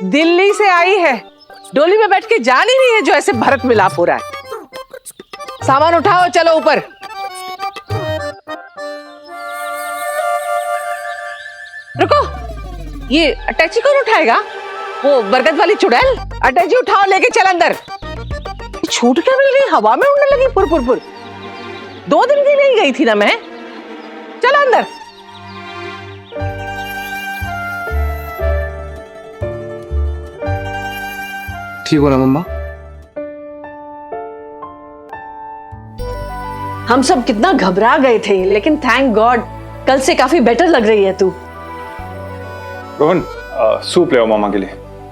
दिल्ली से आई है, डोली में बैठ के जान ही नहीं है जो ऐसे भरत मिलाप हो रहा है। सामान उठाओ, चलो ऊपर। रुको, ये अटैची कौन उठाएगा? वो बरगद वाली चुड़ैल। अटैची उठाओ, लेके चल अंदर। छूट क्या मिल गई, हवा में उड़ने लगी पुर पुर पुर। 2 दिन की नहीं गई थी ना मैं। चल अंदर। ठीक हो ना मम्मा? हम सब कितना घबरा गए थे, लेकिन थैंक गॉड कल से काफी बेटर लग रही है तू। रोहन, सूप ले आओ मामा के लिए।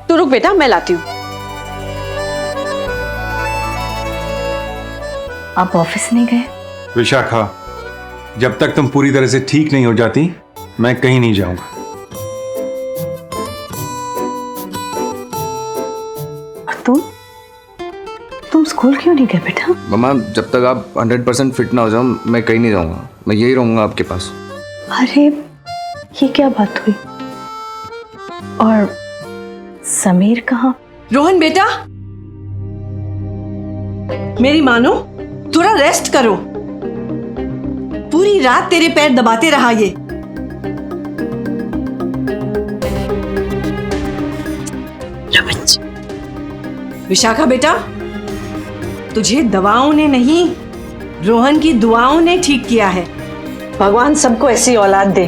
तू रुक बेटा, मैं लाती हूँ। आप ऑफिस नहीं गए? विशाखा, जब तक तुम पूरी तरह से ठीक नहीं हो जाती मैं कहीं नहीं जाऊंगा। तुम स्कूल क्यों नहीं गए बेटा? मम्मा, जब तक आप 100% फिट ना हो जाओ मैं कहीं नहीं जाऊंगा। मैं यही रहूंगा आपके पास। अरे ये क्या बात हुई? और समीर कहाँ? रोहन बेटा, मेरी मानो, थोड़ा रेस्ट करो। पूरी रात तेरे पैर दबाते रहा ये। विशाखा बेटा, तुझे दवाओं ने नहीं, रोहन की दुआओं ने ठीक किया है। भगवान सबको ऐसी औलाद दे।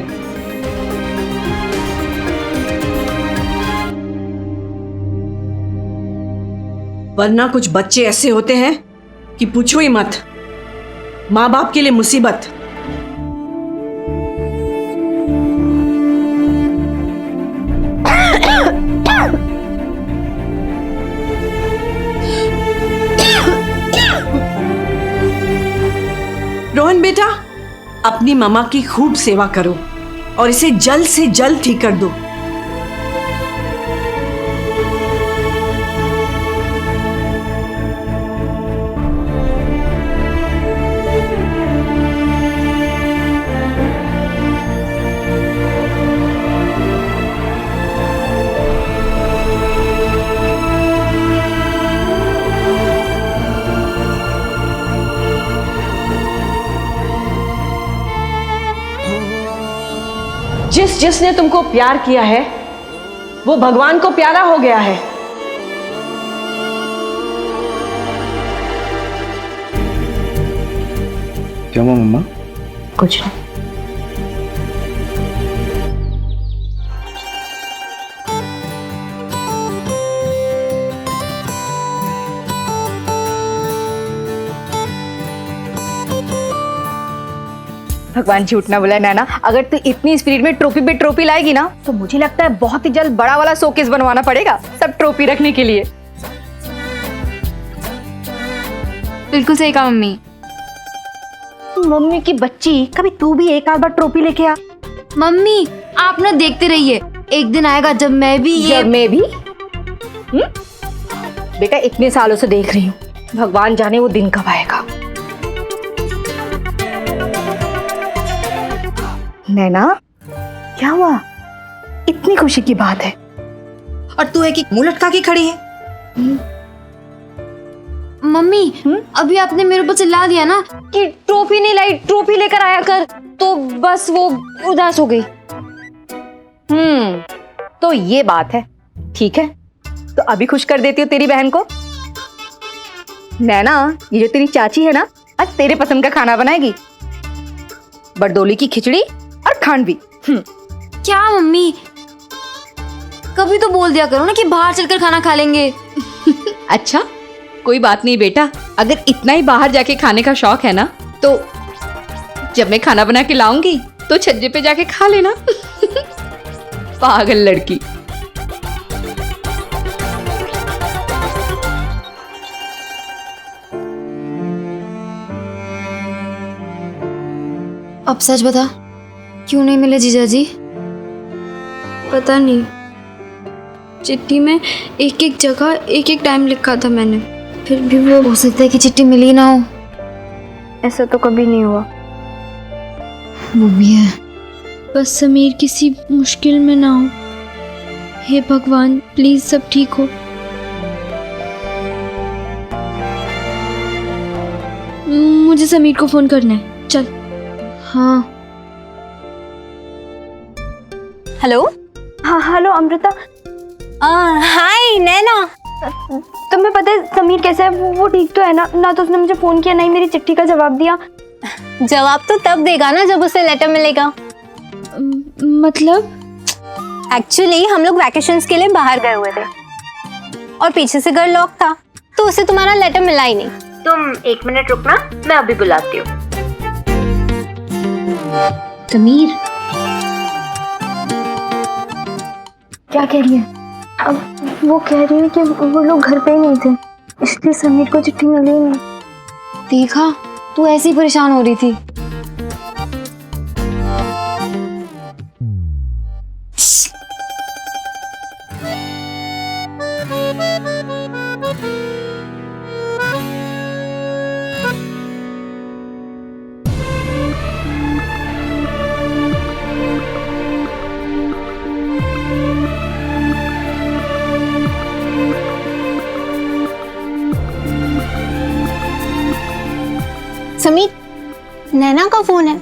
वरना कुछ बच्चे ऐसे होते हैं कि पूछो ही मत, माँ बाप के लिए मुसीबत। रोहन बेटा, अपनी मामा की खूब सेवा करो और इसे जल्द से जल्द ठीक कर दो। जिसने तुमको प्यार किया है वो भगवान को प्यारा हो गया है। क्या हुआ मम्मा? कुछ नहीं। भगवान झूठ ना बोला नैना, अगर तू इतनी स्पीड में ट्रॉफी पे ट्रॉफी लाएगी ना तो मुझे लगता है बहुत ही जल्द बड़ा वाला शोकेस बनवाना पड़ेगा सब ट्रॉफी रखने के लिए। बिल्कुल सही कहा मम्मी। मम्मी की बच्ची, कभी तू भी एक आध बार ट्रॉफी लेके आ। मम्मी आप ना देखते रहिए, एक दिन आएगा जब मैं भी बेटा इतने सालों से देख रही हूँ, भगवान जाने वो दिन कब आएगा। नैना क्या हुआ? इतनी खुशी की बात है और तू एक मुंह लटका के खड़ी है। मम्मी अभी आपने मेरे ऊपर चिल्ला दिया ना कि ट्रॉफी नहीं लाई, ट्रॉफी लेकर आया कर, तो बस वो उदास हो गई। तो ये बात है, ठीक है तो अभी खुश कर देती हूँ तेरी बहन को। नैना, ये जो तेरी चाची है ना, आज तेरे पसंद का खाना बनाएगी, बरदोली की खिचड़ी और खांडवी। क्या मम्मी, कभी तो बोल दिया करो ना कि बाहर चलकर खाना खा लेंगे। अच्छा कोई बात नहीं बेटा, अगर इतना ही बाहर जाके खाने का शौक है ना तो जब मैं खाना बना के लाऊंगी तो छज्जे पे जाके खा लेना। पागल लड़की। अब सच बता, क्यों नहीं मिले जीजाजी? पता नहीं, चिट्ठी में एक एक जगह एक एक टाइम लिखा था मैंने, फिर भी वो हो सकता है कि चिट्ठी मिली ना हो। ऐसा तो कभी नहीं हुआ। वो भी है, बस समीर किसी मुश्किल में ना हो, हे भगवान प्लीज सब ठीक हो। मुझे समीर को फोन करना है, चल। हाँ हेलो। हाँ हेलो अमृता। हाय नैना। तुम्हें पता है समीर कैसा है? वो ठीक तो है ना? ना तो उसने मुझे फोन किया, ना ही मेरी चिट्ठी का जवाब दिया। जवाब तो तब देगा ना जब उसे लेटर मिलेगा। मतलब? एक्चुअली हम लोग वैकेशंस के लिए बाहर गए हुए थे और पीछे से घर लॉक था, तो उसे तुम्हारा लेटर मिला ही नहीं। तुम 1 मिनट रुकना, मैं अभी बुलाती हूँ। समीर, क्या कह रही है? अब वो कह रही है कि वो लोग घर पे ही नहीं थे, इसलिए समीर को चिट्ठी मिली ही नहीं। देखा, तू ऐसी परेशान हो रही थी। समीर, नैना का फोन है।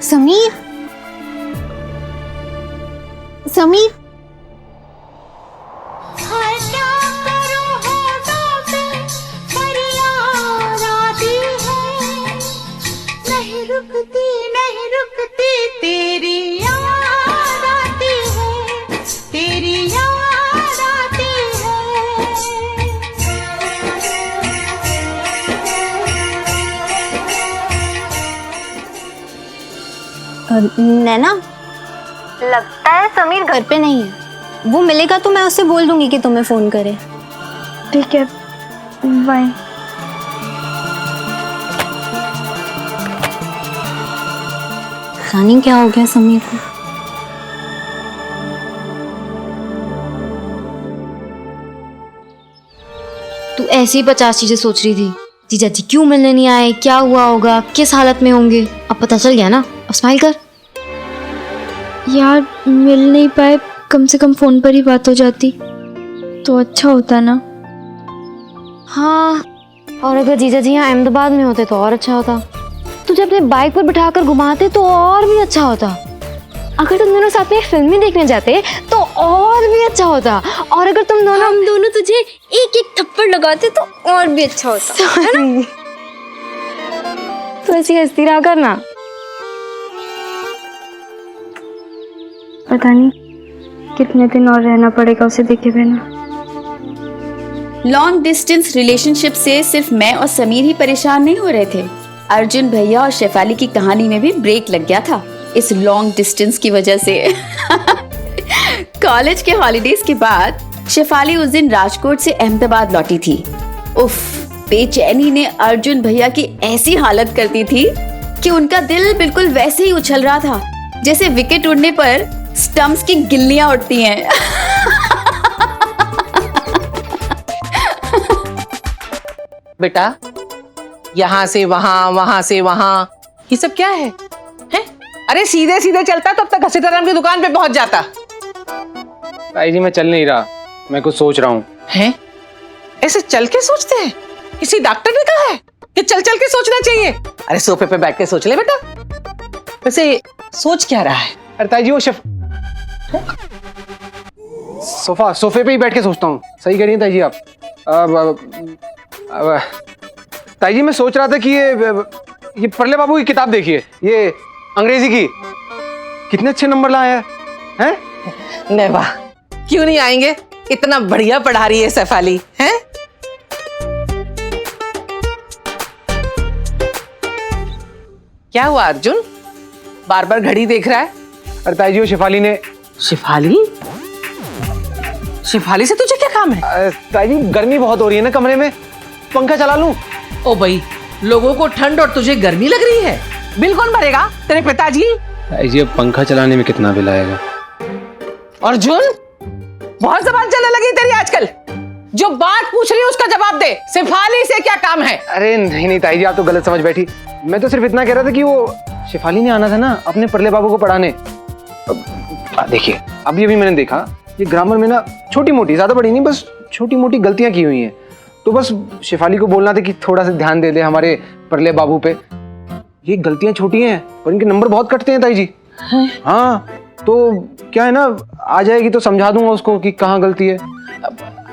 समीर, समीर, नहीं रुकती तेरी याद आती है, तेरी याद आती नैना, लगता है समीर घर पे नहीं है। वो मिलेगा तो मैं उससे बोल दूंगी कि तुम्हें फोन करे। ठीक है, बाय। रानी, क्या हो गया समीर को? तू ऐसे ही 50 चीजें सोच रही थी। जीजा जी क्यों मिलने नहीं आए, क्या हुआ होगा, किस हालत में होंगे। अब पता चल गया ना, अब स्माइल कर। यार मिल नहीं पाए, कम से कम फोन पर ही बात हो जाती तो अच्छा होता ना। हाँ, और अगर जीजा जी यहाँ अहमदाबाद में होते तो और अच्छा होता। तुझे अपने बाइक पर बिठाकर घुमाते तो और भी अच्छा होता। अगर तुम दोनों साथ में फिल्म देखने जाते तो और भी अच्छा होता। और अगर तुम दोनों, हम दोनों तुझे एक एक थप्पड़ लगाते तो और भी अच्छा होता, है ना? तो ऐसी हंसती रहा करना। पता नहीं कितने दिन और रहना पड़ेगा उसे देखे बिना। लॉन्ग डिस्टेंस रिलेशनशिप से सिर्फ मैं और समीर ही परेशान नहीं हो रहे थे, अर्जुन भैया और शेफाली की कहानी में भी ब्रेक लग गया था इस लॉन्ग डिस्टेंस की वजह से। कॉलेज के हॉलीडेज के बाद शेफाली उस दिन राजकोट से अहमदाबाद लौटी थी। उफ, बेचैनी ने अर्जुन भैया की ऐसी हालत कर दी थी कि उनका दिल बिल्कुल वैसे ही उछल रहा था जैसे विकेट उड़ने पर स्टंप्स की गिल्लियां उड़ती हैं। बेटा, यहाँ से वहां, वहां से वहां, ये सब क्या है? हैं? अरे सीधे सीधे चलता तो अब तक घसीटाराम की दुकान पे पहुंच जाता। ताई जी मैं चल नहीं रहा, मैं कुछ सोच रहा हूँ। हैं? ऐसे चल के सोचते हैं? किसी डॉक्टर ने कहा है कि चल चल के सोचना चाहिए? अरे सोफे पे बैठ के सोच ले बेटा। वैसे सोच क्या रहा है? अरे ताई जी वो सोफे पे ही बैठ के सोचता हूँ। सही कह रही हैं ताई जी आप। ताई जी मैं सोच रहा था कि ये परले बाबू की किताब देखिए, ये अंग्रेजी की, कितने अच्छे नंबर लाया है? नहीं वाह, क्यों नहीं आएंगे? इतना बढ़िया पढ़ा रही है शेफाली, हैं? क्या हुआ अर्जुन, बार बार घड़ी देख रहा है? अरे ताई जी वो शेफाली ने। शेफाली? शेफाली से तुझे क्या काम है? ताई जी गर्मी बहुत हो रही है ना कमरे में, पंखा चला लूं? ओ भाई, लोगों को ठंड और तुझे गर्मी लग रही है। बिल कौन भरेगा? तेरे पिताजी? ताई जी अब पंखा चलाने में कितना बिल आएगा? अर्जुन, बहुत जबान चलने लगी तेरी आजकल। जो बात पूछ रही है उसका जवाब दे। शेफाली से क्या काम है? अरे नहीं नहीं ताई जी आप तो गलत समझ बैठी। मैं तो सिर्फ इतना कह रहा था कि वो शेफाली ने आना था ना अपने परले बाबू को पढ़ाने, देखिए अभी अभी मैंने देखा ये ग्रामर में ना छोटी मोटी, ज्यादा बड़ी नहीं, बस छोटी मोटी गलतियां की हुई हैं। तो बस शेफाली को बोलना था कि थोड़ा सा ध्यान दे दे हमारे परले बाबू पे। ये गलतियां छोटी हैं पर इनके नंबर बहुत कटते हैं ताई जी। हाँ तो क्या है ना, आ जाएगी तो समझा दूंगा उसको कि कहाँ गलती है।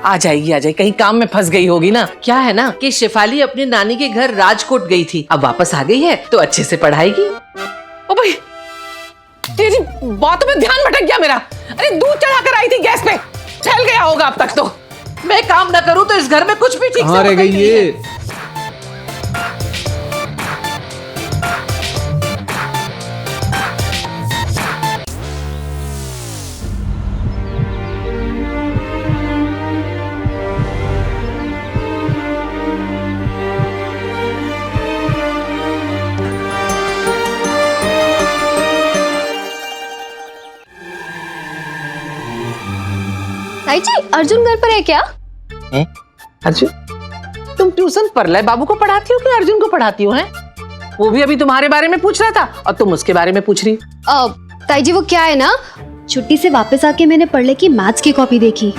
आ जाएगी, कहीं काम में फंस गई होगी ना। क्या है ना कि शेफाली अपनी नानी के घर राजकोट गई थी, अब वापस आ गई है तो अच्छे से पढ़ाएगी। ओ भाई तेरी बातों में ध्यान भटक गया मेरा। अरे दूध चढ़ा कर आई थी गैस पे, फैल गया होगा अब तक तो। मैं काम ना करूं तो इस घर में कुछ भी ठीक से रह गई ये। ताई जी अर्जुन घर पर है क्या? अर्जुन, तुम ट्यूशन परलय बाबू को पढ़ाती हो कि अर्जुन को पढ़ाती हो? हैं? वो भी अभी तुम्हारे बारे में पूछ रहा था और तुम उसके बारे में पूछ रही। ताई जी वो क्या है ना, छुट्टी से वापस आके मैंने पढ़ले की मैथ्स की कॉपी देखी।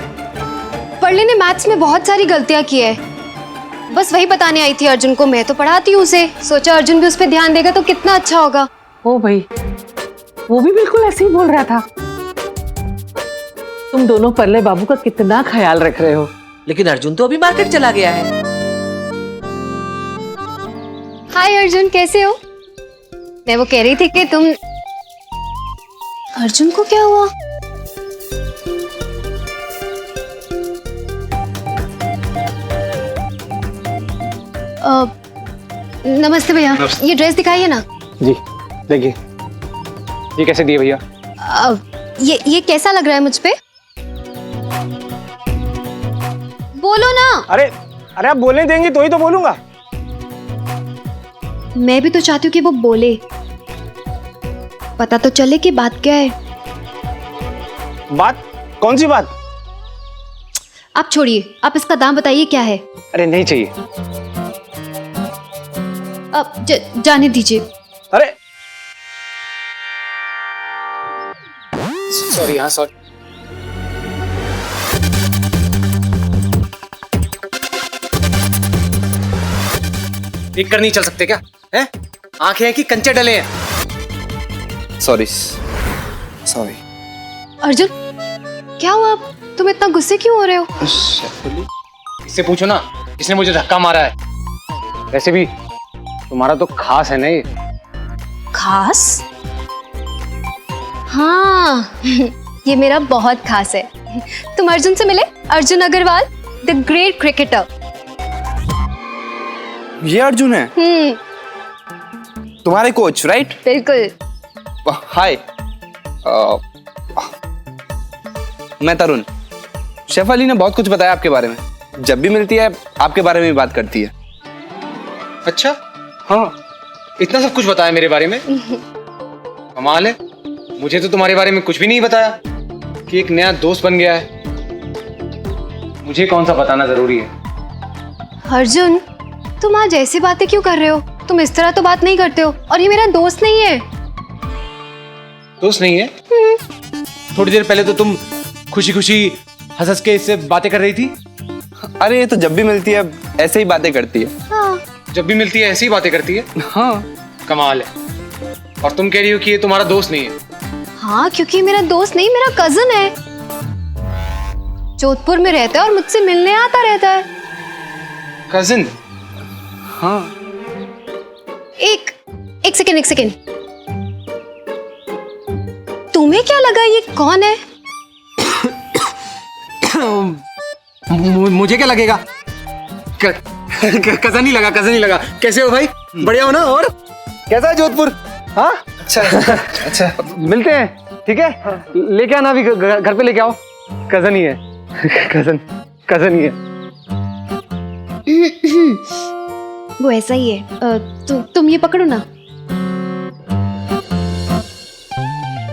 पढ़ले ने मैथ्स में बहुत सारी गलतियां की है, बस वही बताने आई थी अर्जुन को। मैं तो पढ़ाती हूँ उसे, सोचा अर्जुन भी उस पर ध्यान देगा तो कितना अच्छा होगा। ओ भाई वो भी बिल्कुल ऐसे ही बोल रहा था। तुम दोनों परले बाबू का कितना ख्याल रख रहे हो, लेकिन अर्जुन तो अभी मार्केट चला गया है। हाय अर्जुन, कैसे हो? मैं वो कह रही थी कि तुम अर्जुन को क्या हुआ? नमस्ते भैया, ये ड्रेस दिखाइए ना। जी देखिए, ये कैसे दिए भैया? ये कैसा लग रहा है मुझ पे? बोलो ना। अरे अरे आप बोलने देंगे तो ही तो बोलूंगा। मैं भी तो चाहती हूँ कि वो बोले, पता तो चले कि बात क्या है। बात? कौन सी बात? आप छोड़िए, आप इसका दाम बताइए क्या है। अरे नहीं चाहिए। अब जाने दीजिए। अरे सॉरी, हाँ सॉरी। देख कर नहीं चल सकते क्या? हैं? आंखें हैं कि कंचे डले हैं? Sorry sorry. अर्जुन क्या हुआ, तुम इतना गुस्से क्यों हो रहे हो? इससे पूछो ना, इसने मुझे धक्का मारा है। वैसे भी तुम्हारा तो खास है ना ये। खास? हाँ ये मेरा बहुत खास है। तुम अर्जुन से मिले? Arjun Agarwal, the great cricketer. ये अर्जुन है? तुम्हारे कोच, राइट? बिल्कुल। हाय, मैं तरुण। शेफाली ने बहुत कुछ बताया आपके बारे में, जब भी मिलती है आपके बारे में बात करती है। अच्छा हाँ, इतना सब कुछ बताया मेरे बारे में? कमाल है, मुझे तो तुम्हारे बारे में कुछ भी नहीं बताया कि एक नया दोस्त बन गया है। मुझे कौन सा बताना जरूरी है? अर्जुन तुम आज ऐसी बातें क्यों कर रहे हो? तुम इस तरह तो बात नहीं करते हो, और ये मेरा दोस्त नहीं है। दोस्त नहीं है? थोड़ी देर पहले तो तुम खुशी खुशी हंस हंस के इससे बातें कर रही थी। अरे ये तो जब भी मिलती है ऐसे ही बातें करती है। हाँ। जब भी मिलती है ऐसे ही बातें करती है? हाँ। कमाल है। और तुम कह रही हो कि ये तुम्हारा दोस्त नहीं है? हाँ, क्योंकि मेरा दोस्त नहीं, मेरा कजन है। जोधपुर में रहता है और मुझसे मिलने आता रहता है। कजिन? हाँ। एक सेकेंड। तुम्हें क्या लगा ये कौन है? मुझे क्या लगेगा? कजन ही लगा। कैसे हो भाई? बढ़िया हो ना? और कैसा है जोधपुर? हाँ अच्छा मिलते हैं, ठीक है? लेके आना अभी, घर पे लेके आओ। कजन ही है। कजन ही है। वो ऐसा ही है। तुम ये पकड़ो ना।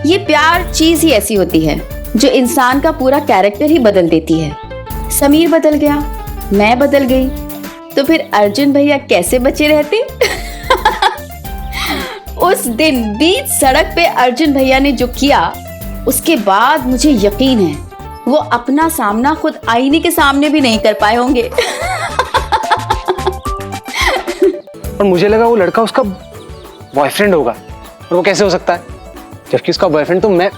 ये प्यार चीज ही ऐसी होती है जो इंसान का पूरा कैरेक्टर ही बदल देती है। समीर बदल गया, मैं बदल गई, तो फिर अर्जुन भैया कैसे बचे रहते? उस दिन बीच सड़क पे अर्जुन भैया ने जो किया उसके बाद मुझे यकीन है वो अपना सामना खुद आईने के सामने भी नहीं कर पाए होंगे। और मुझे लगा वो लड़का उसका बॉयफ्रेंड होगा, और वो कैसे हो सकता है जबकि उसका बॉयफ्रेंड तो मैं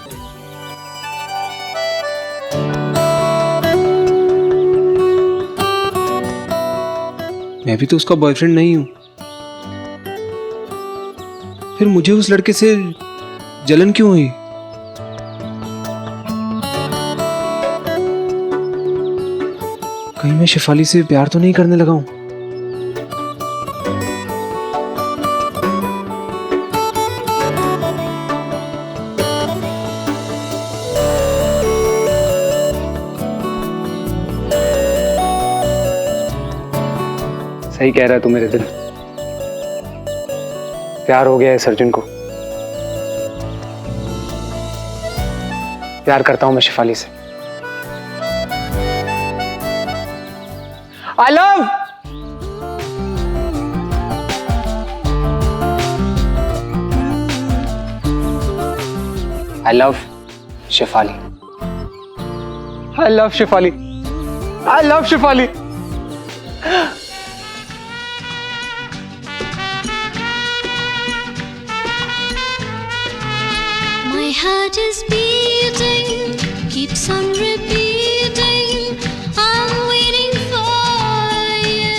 भी तो उसका बॉयफ्रेंड नहीं हूं। फिर मुझे उस लड़के से जलन क्यों हुई? कहीं मैं शेफाली से प्यार तो नहीं करने लगा हूं? सही कह रहा है तू मेरे दिल, प्यार हो गया है इस अर्जुन को। प्यार करता हूं मैं शेफाली से। I love Shefali. I love Shefali. I love Shefali. My heart is beating, keeps on repeating. I'm waiting for you.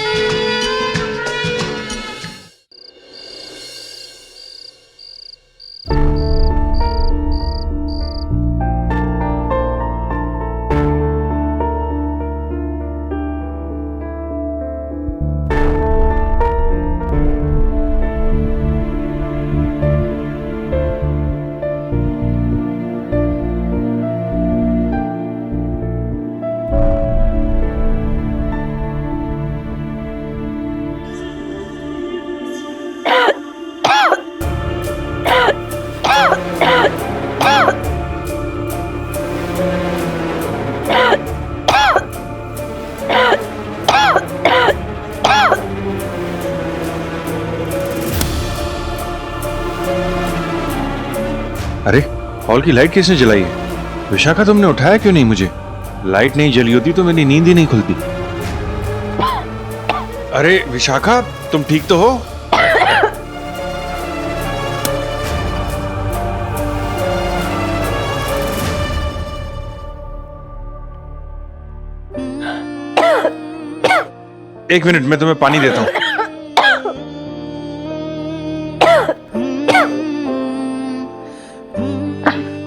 अरे हॉल की लाइट किसने जलाई है? विशाखा, तुमने उठाया क्यों नहीं मुझे? लाइट नहीं जली होती तो मेरी नींद ही नहीं खुलती। अरे विशाखा, तुम ठीक तो हो? एक मिनट, मैं तुम्हें पानी देता हूं।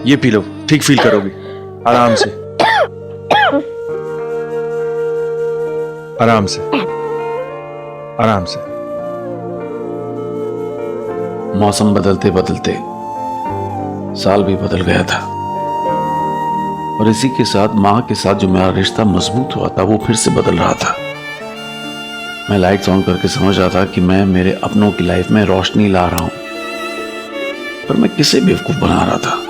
ये पी लो, ठीक फील करोगे। आराम से, आराम से, आराम से। मौसम बदलते बदलते साल भी बदल गया था, और इसी के साथ मां के साथ जो मेरा रिश्ता मजबूत हुआ था वो फिर से बदल रहा था। मैं लाइट्स ऑन करके समझ रहा था कि मैं मेरे अपनों की लाइफ में रोशनी ला रहा हूं, पर मैं किसे बेवकूफ बना रहा था।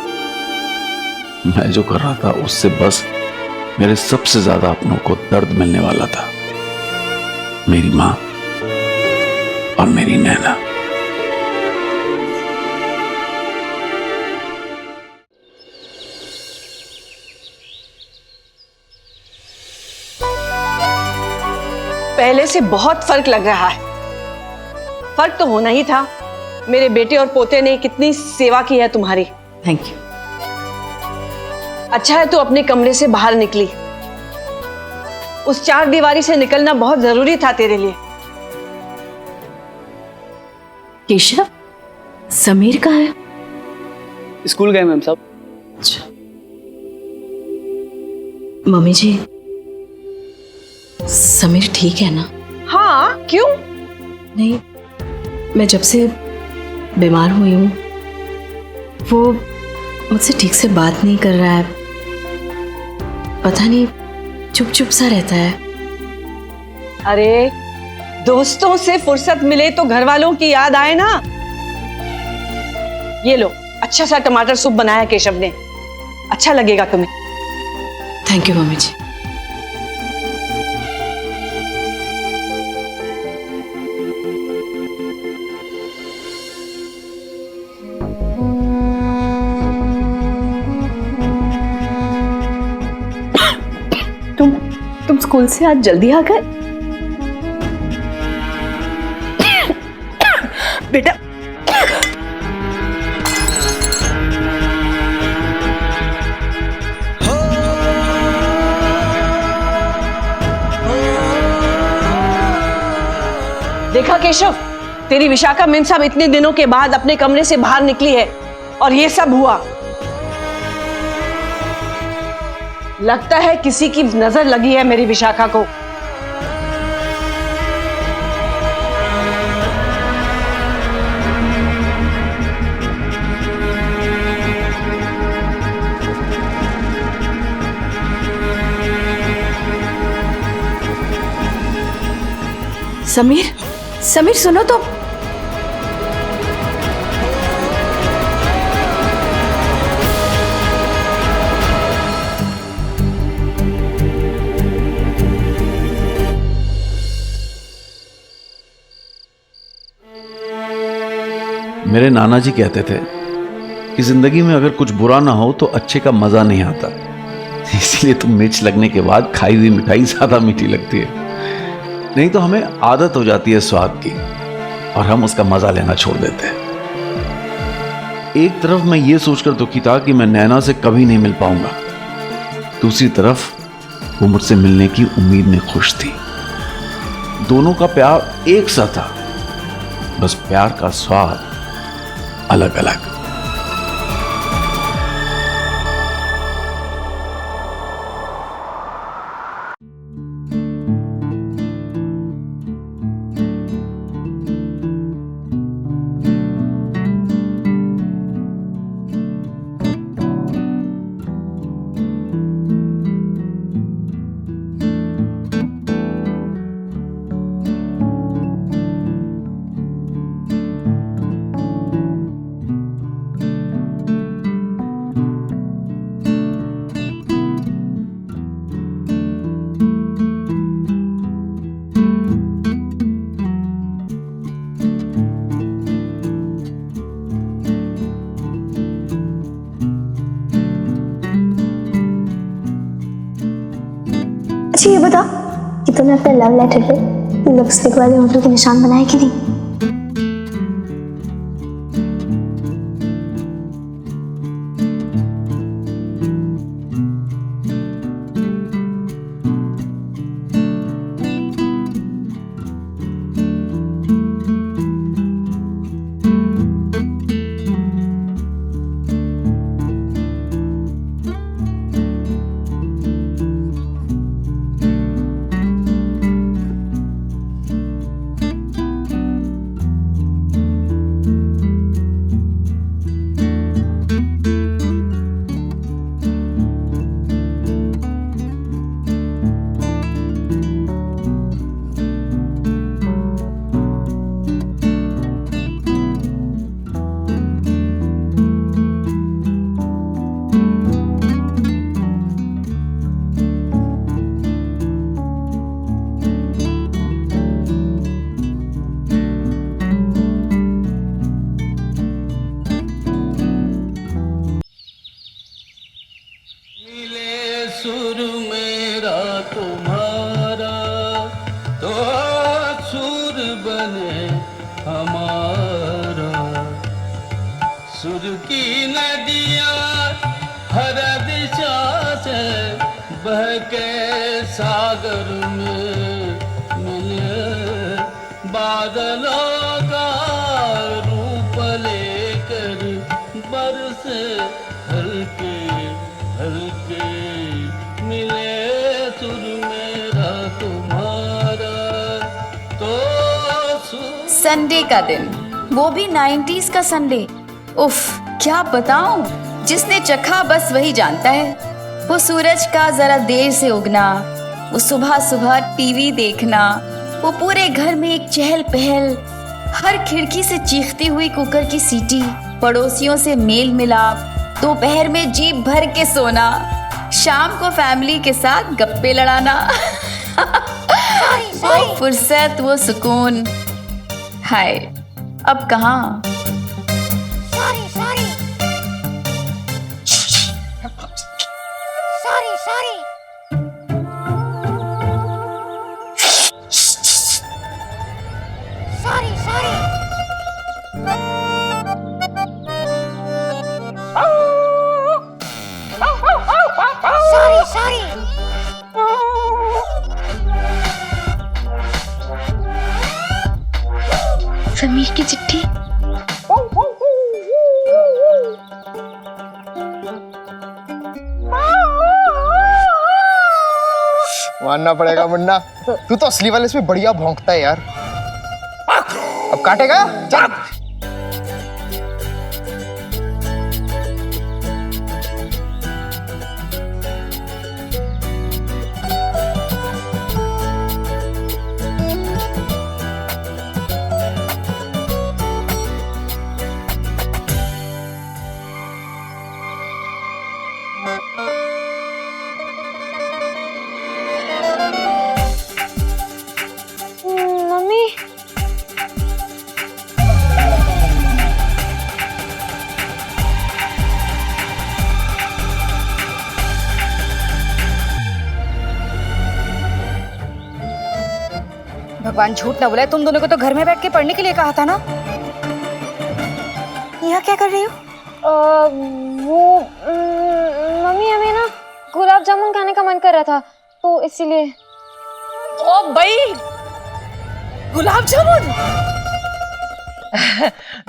मैं जो कर रहा था उससे बस मेरे सबसे ज्यादा अपनों को दर्द मिलने वाला था, मेरी मां और मेरी नैना। पहले से बहुत फर्क लग रहा है। फर्क तो होना ही था। मेरे बेटे और पोते ने कितनी सेवा की है तुम्हारी। Thank you. अच्छा है तू अपने कमरे से बाहर निकली। उस चार दीवारी से निकलना बहुत जरूरी था तेरे लिए। केशव, समीर कहाँ है? स्कूल गए मैम साहब। अच्छा। मम्मी जी, समीर ठीक है ना? हाँ, क्यों? नहीं, मैं जब से बीमार हुई हूँ वो मुझसे ठीक से बात नहीं कर रहा है। पता नहीं, चुप चुप सा रहता है। अरे दोस्तों से फुर्सत मिले तो घर वालों की याद आए ना। ये लो, अच्छा सा टमाटर सूप बनाया केशव ने, अच्छा लगेगा तुम्हें। थैंक यू मम्मी जी। तुम स्कूल से आज जल्दी आ गए? बेटा देखा केशव, तेरी विशाखा मेम साहब इतने दिनों के बाद अपने कमरे से बाहर निकली है और ये सब हुआ। लगता है किसी की नजर लगी है मेरी विशाखा को। समीर, समीर सुनो तो। मेरे नाना जी कहते थे कि जिंदगी में अगर कुछ बुरा ना हो तो अच्छे का मजा नहीं आता, इसलिए तो मिर्च लगने के बाद खाई हुई मिठाई ज्यादा मीठी लगती है। नहीं तो हमें आदत हो जाती है स्वाद की और हम उसका मजा लेना छोड़ देते हैं। एक तरफ मैं ये सोचकर दुखी था कि मैं नैना से कभी नहीं मिल पाऊंगा, दूसरी तरफ वो मुझसे मिलने की उम्मीद में खुश थी। दोनों का प्यार एक सा था, बस प्यार का स्वाद अलग अलग। अच्छा ये बता कि तूने अपने लव लेटर पे लिपस्टिक वाले होठों के निशान बनाए कि नहीं? सुर मेरा तुम्हारा तो सुर बने हमारा। सुर की नदियाँ हर दिशा से बह के सागर में मिले, बादलों का रूप लेकर बरसे हल्के हल्के, मिले सुर मेरा तुम्हारा तो सुर। संडे का दिन, वो भी 90s का संडे। उफ, क्या बताऊं, जिसने चखा बस वही जानता है। वो सूरज का जरा देर से उगना, वो सुबह सुबह टीवी देखना, वो पूरे घर में एक चहल पहल, हर खिड़की से चीखती हुई कुकर की सीटी, पड़ोसियों से मेल मिलाप, दोपहर में जीप भर के सोना, शाम को फैमिली के साथ गप्पे लड़ाना। वो फुर्सत, वो सुकून, हाय अब कहाँ। मानना पड़ेगा मुन्ना, तू तो असली वाले इसमें बढ़िया भौंकता है यार। अब काटेगा? चल। मम्मी भगवान झूठ ना बुलाए, तुम दोनों को तो घर में बैठ के पढ़ने के लिए कहा था ना। यहाँ क्या कर रही हो? मम्मी हमें ना गुलाब जामुन खाने का मन कर रहा था तो इसीलिए। ओ भाई, गुलाब जामुन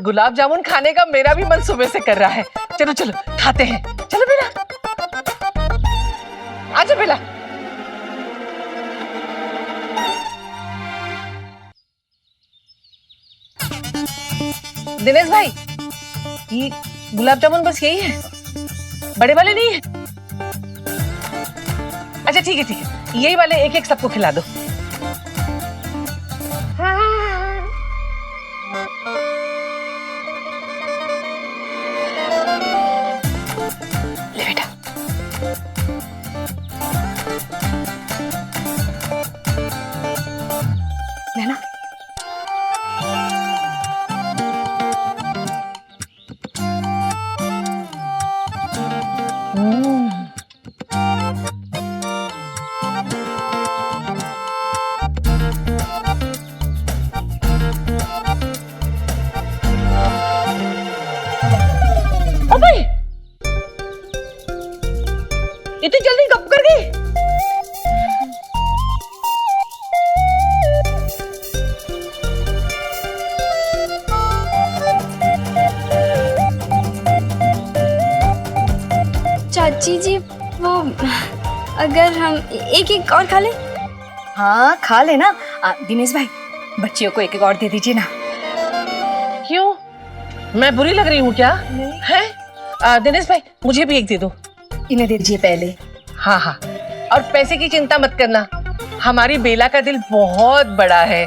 गुलाब जामुन खाने का मेरा भी मन सुबह से कर रहा है। चलो चलो खाते हैं, चलो बेला, आजा बेला। दिनेश भाई, ये गुलाब जामुन बस यही है, बड़े वाले नहीं है? अच्छा ठीक है, यही वाले एक एक सबको खिला दो। ले बेटा। नैना, ओ भाई, इतनी जल्दी कब कर गई? चाची जी वो अगर हम एक एक और खा लें? हाँ खा लेना। दिनेश भाई, बच्चियों को एक एक और दे दीजिए ना। क्यों, मैं बुरी लग रही हूँ क्या? है? दिनेश भाई, मुझे भी एक दे दो। इन्हें दे दीजिए पहले। हाँ हाँ, और पैसे की चिंता मत करना, हमारी बेला का दिल बहुत बड़ा है।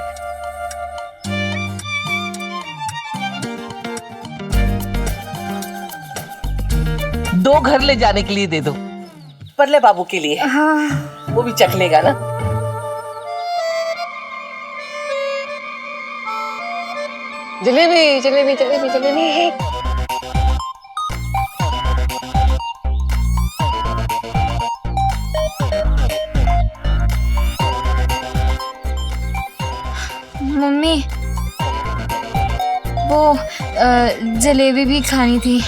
दो घर ले जाने के लिए दे दो, परले बाबू के लिए। हाँ, वो भी चख लेगा ना। जलेबी जलेबी जलेबी जलेबी। मम्मी वो जलेबी भी खानी थी।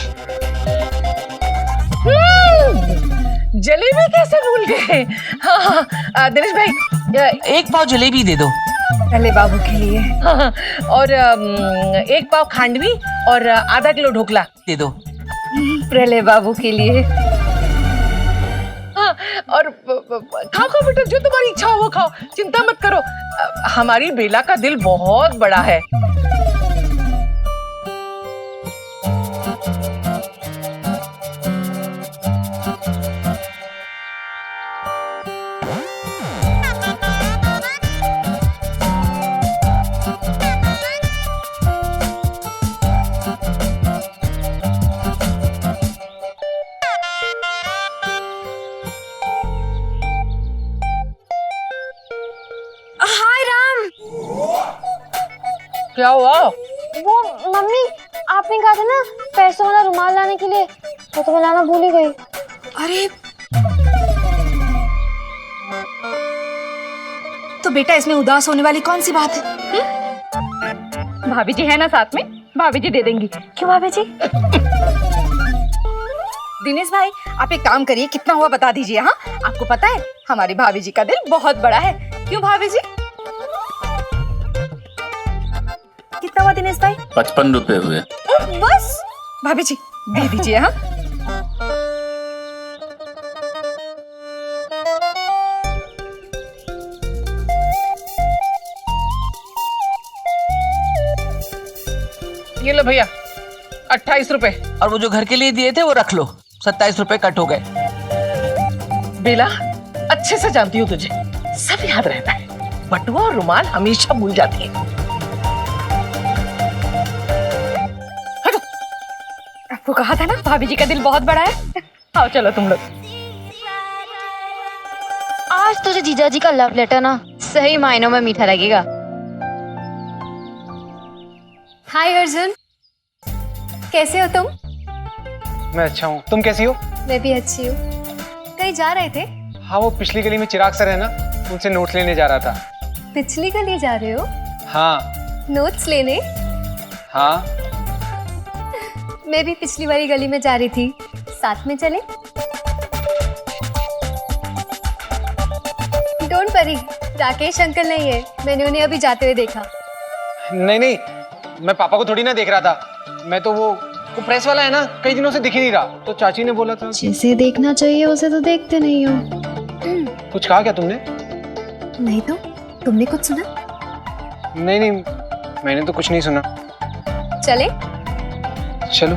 जलेबी कैसे भूल गए? हाँ, दिनेश भाई एक पाव जलेबी दे दो पहले बाबू के लिए। हाँ, और एक पाव खांडवी और आधा किलो ढोकला दे दो पहले बाबू के लिए। हाँ, और खाओ खाओ बेटा, जो तुम्हारी इच्छा हो वो खाओ, चिंता मत करो, हमारी बेला का दिल बहुत बड़ा है। क्या हुआ? वो मम्मी आपने कहा था ना पैसों वाला रुमाल लाने के लिए, तो मैं लाना भूल ही गई। अरे तो बेटा, इसमें उदास होने वाली कौन सी बात है? भाभी जी है ना साथ में, भाभी जी दे देंगी। क्यों भाभी जी? दिनेश भाई, आप एक काम करिए, कितना हुआ बता दीजिए। हाँ, आपको पता है हमारी भाभी जी का दिल बहुत बड़ा है। क्यों भाभी जी? कितना हुआ दिनेश भाई? 55 रुपए हुए। बस भाभी जी दे दीजिए। हाँ, ये लो भैया 28 रुपए। और वो जो घर के लिए दिए थे वो रख लो, 27 रुपए कट हो गए। बेला अच्छे से जानती हूँ तुझे, सब याद रहता है, बटुआ और रुमाल हमेशा भूल जाती है। आपको कहा था ना भाभी जी का दिल बहुत बड़ा है। आओ चलो तुम लोग। आज तुझे जीजा जी का लव लेटर ना सही मायनों में मीठा लगेगा। हाय अर्जुन, कैसे हो तुम? मैं अच्छा हूँ, तुम कैसी हो? मैं भी अच्छी हूँ। कहीं जा रहे थे? हाँ, वो पिछली गली में चिराग सर है ना, उनसे नोट्स लेने जा रहा था। पिछली गली जा रहे हो? हाँ। नोट्स लेने? हाँ। मैं भी पिछली वाली गली में जा रही थी, साथ में चले? डोंट वरी, राकेश अंकल नहीं है, मैंने उन्हें अभी जाते हुए देखा। नहीं नहीं, मैं पापा को थोड़ी ना देख रहा था, मैं तो वो प्रेस वाला है ना, कई दिनों से दिख ही नहीं रहा, तो चाची ने बोला था। जिसे देखना चाहिए उसे तो देखते नहीं हो। कुछ कहा क्या तुमने? नहीं तो, तुमने कुछ सुना? नहीं नहीं, मैंने तो कुछ नहीं सुना। चले? चलो।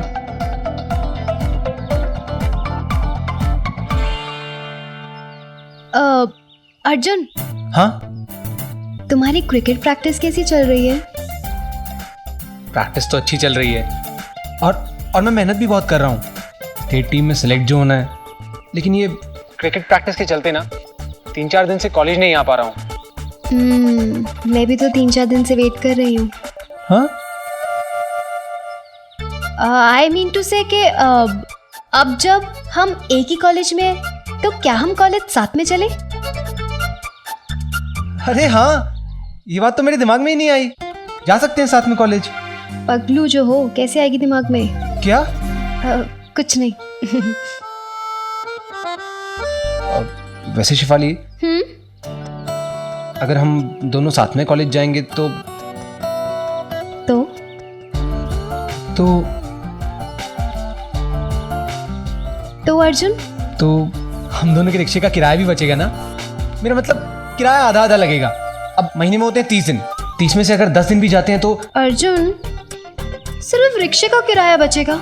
अर्जुन। हाँ? तुम्हारी क्रिकेट प्रैक्टिस कैसी चल रही है? प्रैक्टिस तो अच्छी चल रही है और मैं मेहनत भी बहुत कर रहा हूँ। स्टेट टीम में सेलेक्ट जो होना है, लेकिन ये क्रिकेट प्रैक्टिस के चलते ना 3-4 दिन से कॉलेज नहीं आ पा रहा हूँ। मैं भी तो 3-4 दिन से वेट कर रही हूँ। हाँ? आई मीन टू से कि अब जब हम एक ही कॉलेज में हैं, तो क्या हम कॉलेज साथ में चले? अरे हाँ, ये बात तो मेरे दिमाग में ही नहीं आई। जा सकते हैं साथ में कॉलेज। पगलू जो हो, कैसे आएगी दिमाग में? क्या? कुछ नहीं। वैसे शिफाली, अगर हम दोनों साथ में कॉलेज जाएंगे तो अर्जुन, तो हम दोनों के रिक्शे का किराया भी बचेगा ना। मेरा मतलब किराया आधा आधा लगेगा। अब महीने में होते हैं 30 दिन, 30 में से अगर 10 दिन भी जाते हैं तो अर्जुन सिर्फ रिक्शे का किराया बचेगा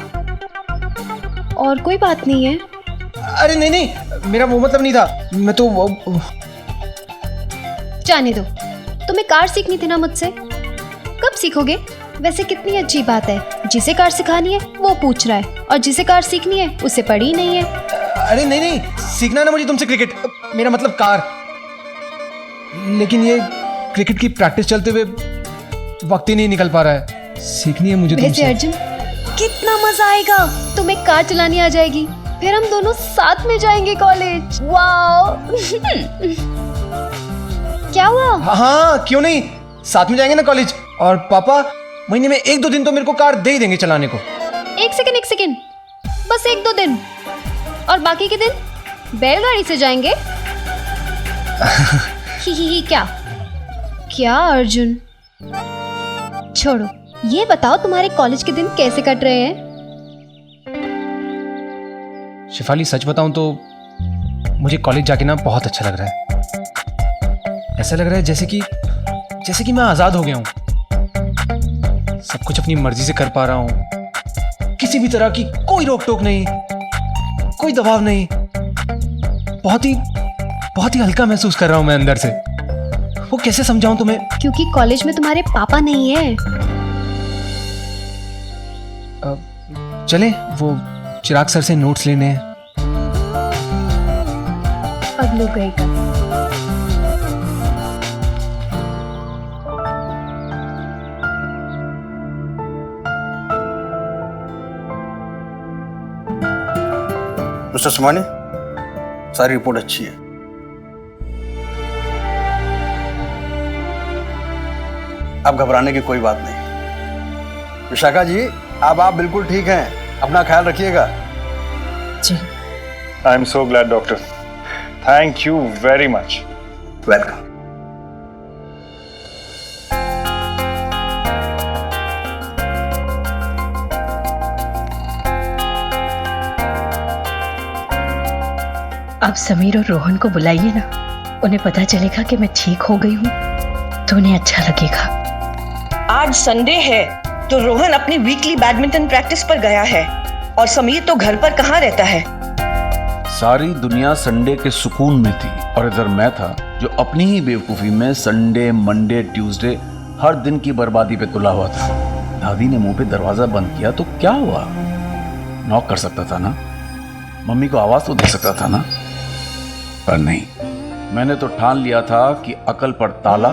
और कोई बात नहीं है। अरे नहीं नहीं, मेरा वो मतलब नहीं था। मैं तो जाने दो, तुम्हें कार सीखनी थी ना मुझसे, कब सीखोगे? वैसे कितनी अच्छी बात है, जिसे कार सिखानी है वो पूछ रहा है और जिसे कार सीखनी है उसे पड़ी नहीं है। अरे नहीं नहीं, सीखना ना मुझे तुमसे क्रिकेट, मेरा मतलब कार। लेकिन ये क्रिकेट की प्रैक्टिस चलते हुए वक्त ही नहीं निकल पा रहा है। सीखनी है मुझे तुमसे। वैसे अर्जुन, कितना मजा आएगा, तुम्हें कार चलानी आ जाएगी, फिर हम दोनों साथ में जाएंगे कॉलेज। वाओ। क्या हुआ? हाँ, क्यों नहीं, साथ में जाएंगे ना कॉलेज। और पापा महीने में 1-2 दिन तो मेरे को कार दे ही देंगे चलाने को। एक सेकंड, बस 1-2 दिन, और बाकी के दिन बैलगाड़ी से जाएंगे। ही क्या अर्जुन? छोड़ो, ये बताओ तुम्हारे कॉलेज के दिन कैसे कट रहे हैं? शिफाली सच बताऊं तो मुझे कॉलेज जाके ना बहुत अच्छा लग रहा है। ऐसा लग रहा है जैसे कि मैं आजाद हो गया हूं, सब कुछ अपनी मर्जी से कर पा रहा हूं, किसी भी तरह की कोई रोक टोक नहीं, कोई दबाव नहीं। बहुत ही हल्का महसूस कर रहा हूं मैं अंदर से। वो कैसे समझाऊं तुम्हें? क्योंकि कॉलेज में तुम्हारे पापा नहीं है। चले वो चिराग सर से नोट्स लेने हैं। पगलू गई का। मिस्टर सुमानी, सारी रिपोर्ट अच्छी है। अब घबराने की कोई बात नहीं। विशाखा जी, अब आप बिल्कुल ठीक हैं, अपना ख्याल रखिएगा। जी। I am so glad doctor, thank you very much. Welcome. अब समीर और रोहन को बुलाइए ना, उन्हें पता चलेगा कि मैं ठीक हो गई हूँ तो उन्हें अच्छा लगेगा। आज संडे है, तो रोहन अपनी वीकली बैडमिंटन प्रैक्टिस पर गया है और समीर तो घर पर कहाँ रहता है। सारी दुनिया संडे के सुकून में थी और इधर मैं था जो अपनी ही बेवकूफी में संडे, मंडे, ट्यूसडे हर दिन की बर्बादी पे तुला हुआ था। दादी ने मुंह पे दरवाजा बंद किया तो क्या हुआ? नॉक कर सकता था ना, मम्मी को आवाज तो दे सकता था ना, पर नहीं। मैंने तो ठान लिया था कि अकल पर ताला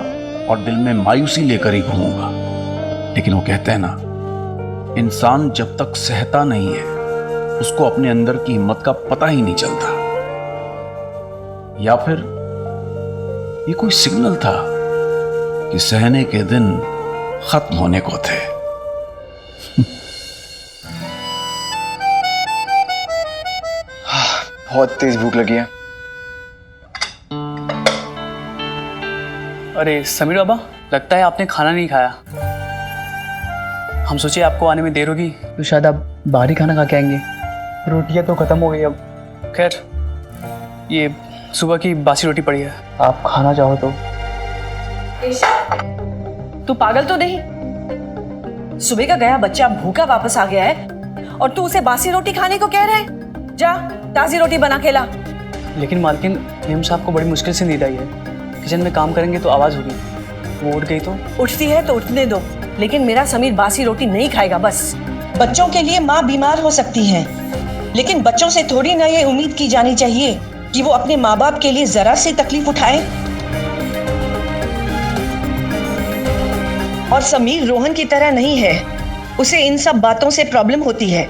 और दिल में मायूसी लेकर ही घूमूंगा। लेकिन वो कहते हैं ना, इंसान जब तक सहता नहीं है उसको अपने अंदर की हिम्मत का पता ही नहीं चलता। या फिर ये कोई सिग्नल था कि सहने के दिन खत्म होने को थे। बहुत तेज भूख लगी है। अरे समीर बाबा, लगता है आपने खाना नहीं खाया। हम सोचे आपको आने में देर होगी तो शायद आप बाहर ही खाना खा के आएंगे। रोटियां तो खत्म हो गई अब। खैर, ये सुबह की बासी रोटी पड़ी है, आप खाना चाहो तो। तू पागल तो नहीं? सुबह का गया बच्चा भूखा वापस आ गया है और तू उसे बासी रोटी खाने को कह रहा है? जा ताजी रोटी बना के ला। लेकिन मालकिन, नियम साहब को बड़ी मुश्किल से नींद आई है। किचन में काम करेंगे तो आवाज होगी, वो उठ गई तो। उठती है तो उठने दो, लेकिन मेरा समीर बासी रोटी नहीं खाएगा बस। बच्चों के लिए माँ बीमार हो सकती है, लेकिन बच्चों से थोड़ी ना ये उम्मीद की जानी चाहिए कि वो अपने माँ बाप के लिए जरा सी तकलीफ उठाए। और समीर रोहन की तरह नहीं है, उसे इन सब बातों से प्रॉब्लम होती है।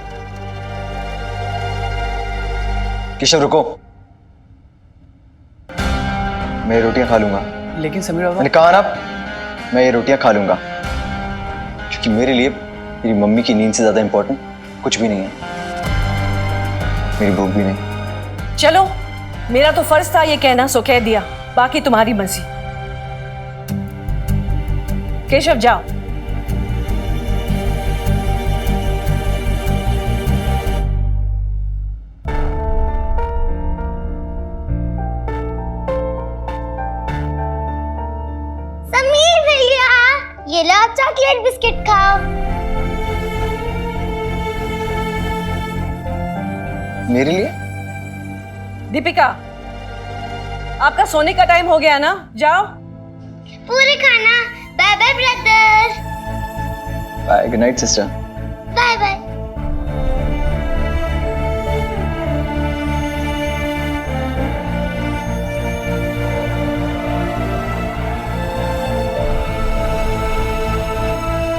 केशव रुको, मैं ये रोटियां खा लूंगा। लेकिन समीर बाबा, मैंने कहा ना, मैं ये रोटियां खा लूंगा, क्योंकि मेरे लिए मेरी मम्मी की नींद से ज्यादा इंपॉर्टेंट कुछ भी नहीं है, मेरी भूख भी नहीं। चलो, मेरा तो फर्ज था ये कहना, सो कह दिया, बाकी तुम्हारी मर्जी। केशव जाओ। समीर भैया, ये लो चॉकलेट बिस्किट खाओ। मेरे लिए? दीपिका, आपका सोने का टाइम हो गया ना, जाओ। पूरे खाना। Bye bye brother. Bye, good night sister. Bye bye.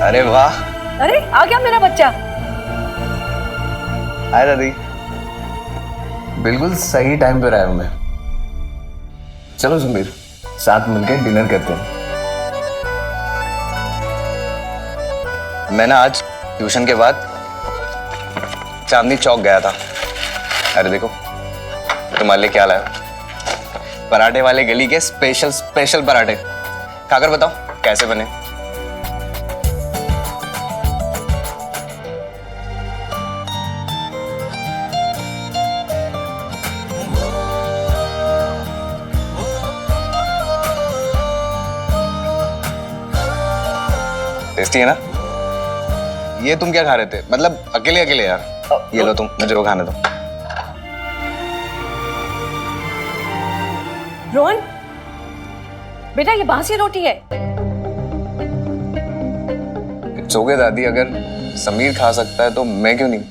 अरे वाह, अरे आ गया मेरा बच्चा। हाय दादी। बिल्कुल सही टाइम पे आया हूं मैं। चलो सुमीर, साथ मिलकर डिनर करते हैं। मैं ना आज ट्यूशन के बाद चांदनी चौक गया था। अरे देखो तुम्हारे लिए क्या लाया, पराठे वाले गली के स्पेशल पराठे। खाकर बताओ कैसे बने। टेस्टी है ना? ये तुम क्या खा रहे थे? मतलब अकेले अकेले यार। ये लो तुम, मुझे वो खाने दो। रोहन बेटा, ये बासी रोटी है। इट्स ओके दादी, अगर समीर खा सकता है तो मैं क्यों नहीं?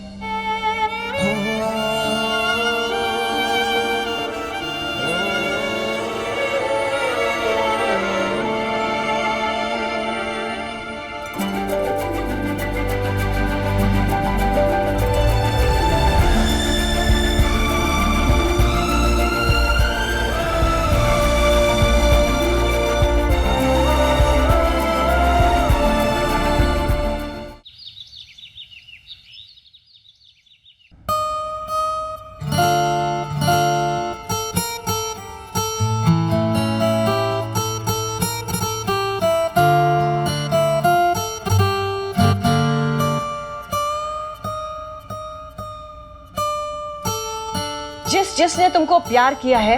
जिसने तुमको प्यार किया है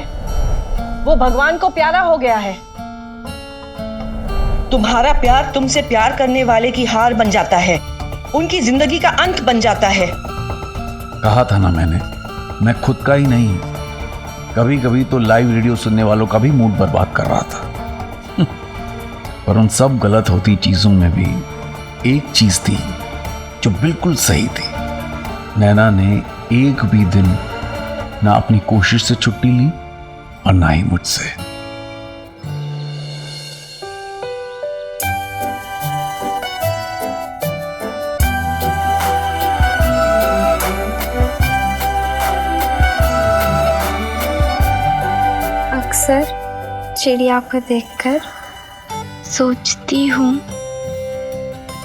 वो भगवान को प्यारा हो गया है। तुम्हारा प्यार तुमसे प्यार करने वाले की हार बन जाता है, उनकी जिंदगी का अंत बन जाता है। कहा था ना मैंने, मैं खुद का ही नहीं, कभी कभी तो लाइव रेडियो सुनने वालों का भी मूड बर्बाद कर रहा था। पर उन सब गलत होती चीजों में भी एक चीज थी जो बिल्कुल सही थी। नैना ने एक भी दिन ना अपनी कोशिश से छुट्टी ली और ना ही मुझसे। अक्सर चिड़िया को देखकर सोचती हूँ,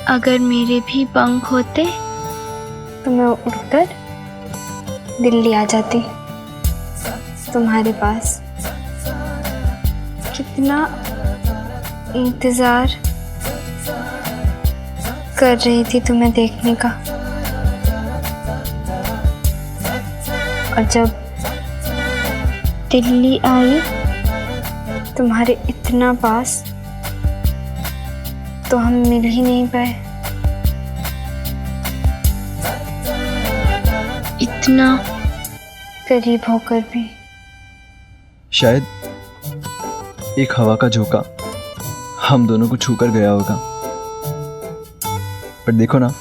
अगर मेरे भी पंख होते तो मैं उड़कर दिल्ली आ जाती तुम्हारे पास। कितना इंतजार कर रही थी तुम्हें देखने का, और जब दिल्ली आई तुम्हारे इतना पास, तो हम मिल ही नहीं पाए। इतना करीब होकर भी। शायद एक हवा का झोंका हम दोनों को छूकर गया होगा, पर देखो ना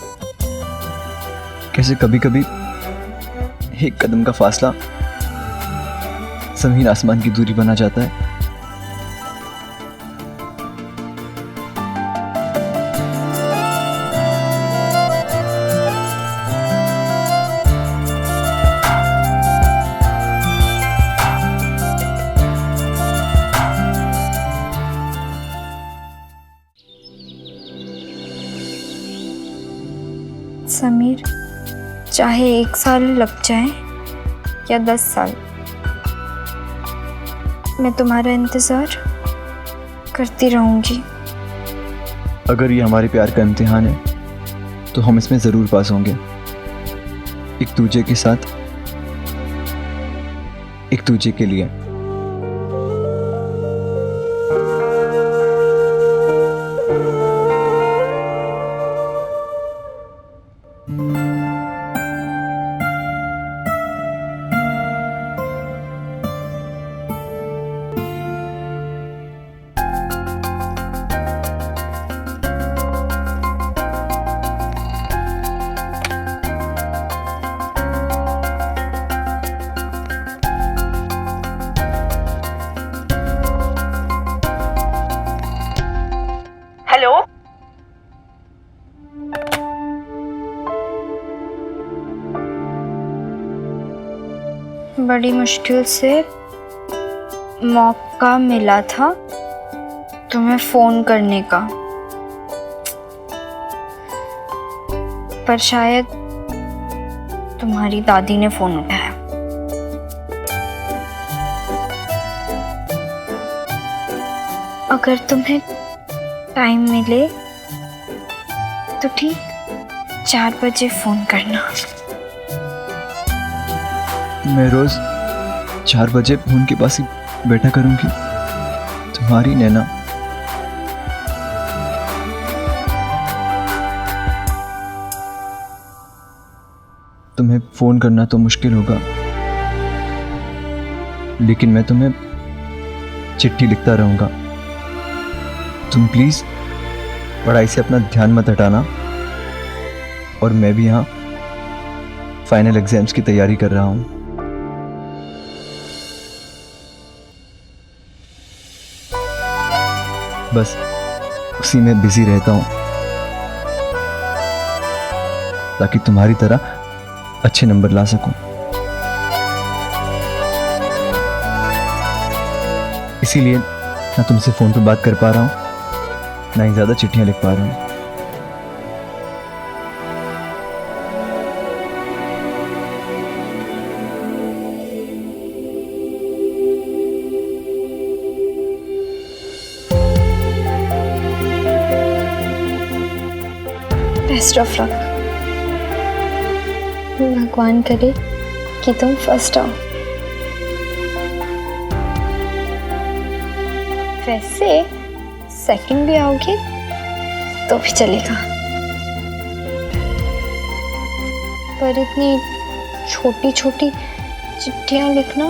कैसे कभी कभी एक कदम का फासला जमीन आसमान की दूरी बना जाता है। समीर, चाहे 1 साल लग जाए या 10 साल, मैं तुम्हारा इंतजार करती रहूंगी। अगर ये हमारे प्यार का इम्तिहान है तो हम इसमें जरूर पास होंगे, एक दूजे के साथ, एक दूजे के लिए। हेलो, बड़ी मुश्किल से मौका मिला था तुम्हें फोन करने का, पर शायद तुम्हारी दादी ने फोन उठाया। अगर तुम्हें टाइम मिले तो ठीक 4 बजे फोन करना। मैं रोज 4 बजे फोन के पास ही बैठा करूंगी, तुम्हारी नैना। तुम्हें फोन करना तो मुश्किल होगा, लेकिन मैं तुम्हें चिट्ठी लिखता रहूंगा। तुम प्लीज पढ़ाई से अपना ध्यान मत हटाना, और मैं भी यहाँ फाइनल एग्जाम्स की तैयारी कर रहा हूँ। बस उसी में बिजी रहता हूँ, ताकि तुम्हारी तरह अच्छे नंबर ला सकूं। इसीलिए ना तुमसे फोन पे बात कर पा रहा हूँ, ना ही ज्यादा चिट्ठियां लिख पा रहा हूँ। Best of luck. भगवान करे कि तुम फर्स्ट आओ। वैसे सेकंड भी आओगे तो भी चलेगा, पर इतनी छोटी छोटी चिट्ठियां लिखना,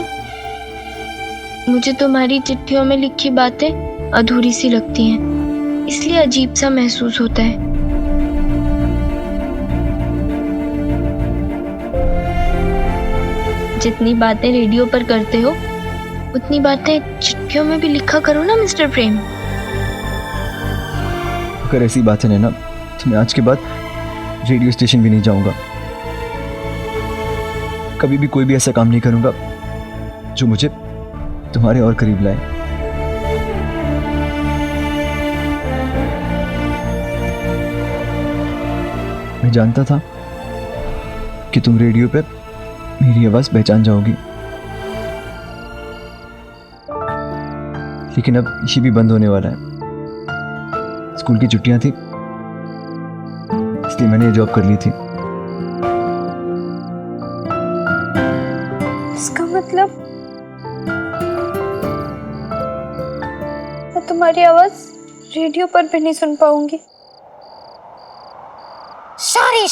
मुझे तुम्हारी चिट्ठियों में लिखी बातें अधूरी सी लगती हैं, इसलिए अजीब सा महसूस होता है। जितनी बातें रेडियो पर करते हो उतनी बातें चिट्ठियों में भी लिखा करो ना मिस्टर प्रेम। अगर ऐसी बात है ना तो मैं आज के बाद रेडियो स्टेशन भी नहीं जाऊंगा, कभी भी कोई भी ऐसा काम नहीं करूंगा जो मुझे तुम्हारे और करीब लाए। मैं जानता था कि तुम रेडियो पे मेरी आवाज पहचान जाओगी, लेकिन अब ये भी बंद होने वाला है। स्कूल की छुट्टियां थी इसलिए मैंने ये जॉब कर ली थी। इसका मतलब मैं तुम्हारी आवाज रेडियो पर भी नहीं सुन पाऊंगी। सॉरी